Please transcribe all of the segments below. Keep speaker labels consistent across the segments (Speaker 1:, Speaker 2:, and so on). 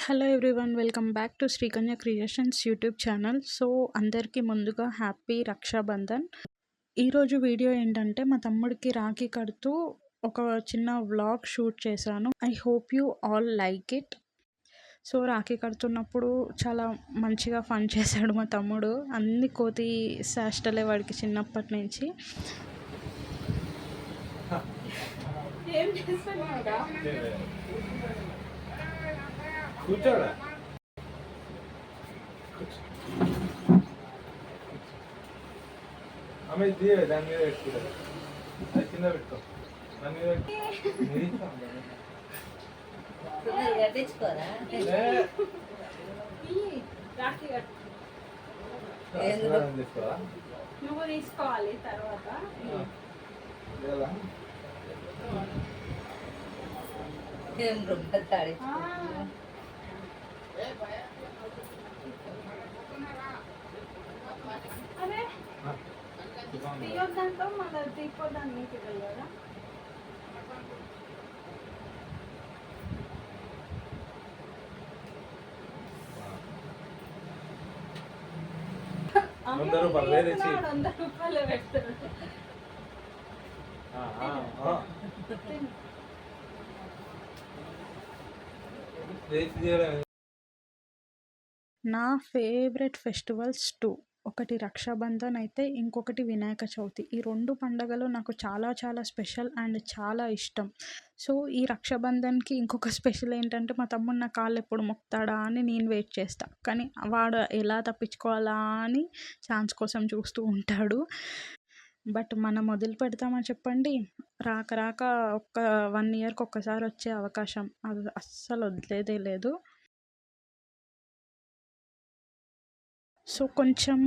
Speaker 1: Hello everyone, welcome back to Srikanya creations YouTube channel. So అందరికీ ముందుగా happy Rakshabandhan. ఈరోజు video ఏంటంటే మా తమ్ముడికి రాఖీ కడుతూ ఒక చిన్న వ్లాగ్ షూట్ చేశాను. I hope you all like it. So Rakhi కడుతున్నప్పుడు చాలా మంచిగా ఫన్ చేశాడు మా తమ్ముడు. అన్ని కోతి శాస్టలే వాడికి చిన్నప్పటి నుంచి.
Speaker 2: కూర్చోడా ఆమె ఇది దాని మీద పెట్టుకుంటారు, అది కింద పెట్టుకో, దాని మీద
Speaker 1: నువ్వు తీసుకోవాలి తర్వాత. తీయొద్దంటే మన తీసుకోదాన్ని పిల్లలు కదా. ₹100 పెడతారు. నా ఫేవరెట్ ఫెస్టివల్స్ 2. ఒకటి రక్షాబంధన్ అయితే ఇంకొకటి వినాయక చవితి. ఈ 2 పండుగలు నాకు చాలా చాలా స్పెషల్ అండ్ చాలా ఇష్టం. సో ఈ రక్షాబంధన్కి ఇంకొక స్పెషల్ ఏంటంటే మా తమ్ముడు నా కాళ్ళు ఎప్పుడు మొక్కుతాడా అని నేను వెయిట్ చేస్తా, కానీ వాడు ఎలా తప్పించుకోవాలా అని ఛాన్స్ కోసం చూస్తూ ఉంటాడు. బట్ మనం వదిలి పెడతామా చెప్పండి? రాక రాక ఒక్క 1 ఇయర్కి ఒక్కసారి వచ్చే అవకాశం, అది అస్సలు వదిలేదే లేదు. సో కొంచెం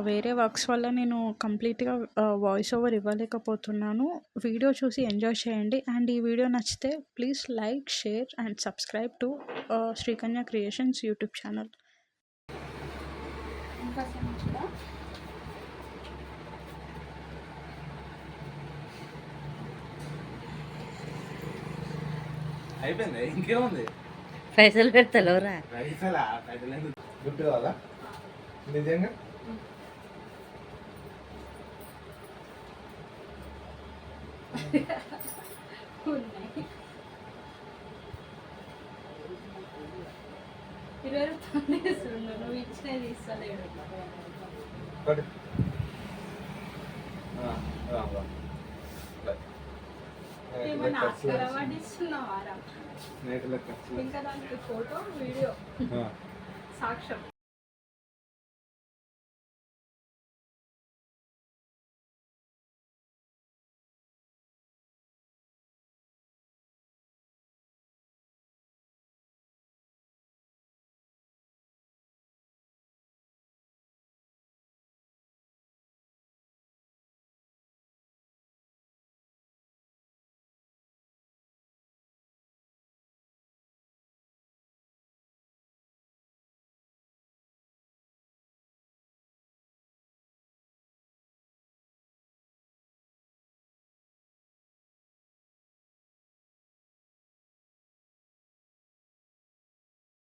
Speaker 1: వేరే వర్క్స్ వల్ల నేను కంప్లీట్గా వాయిస్ ఓవర్ ఇవ్వలేకపోతున్నాను. వీడియో చూసి ఎంజాయ్ చేయండి. అండ్ ఈ వీడియో నచ్చితే please like, share and subscribe to Srikanya creations YouTube channel.
Speaker 2: అయిపోయింది, ఇంకేముంది?
Speaker 3: పైసలు పెడతలేవురా?
Speaker 2: గుర్తు కావాలా నిజంగా?
Speaker 1: నువ్వు ఇచ్చినది ఇస్తలేడు. ఇంకా దానికి ఫోటో వీడియో సాక్ష్యం.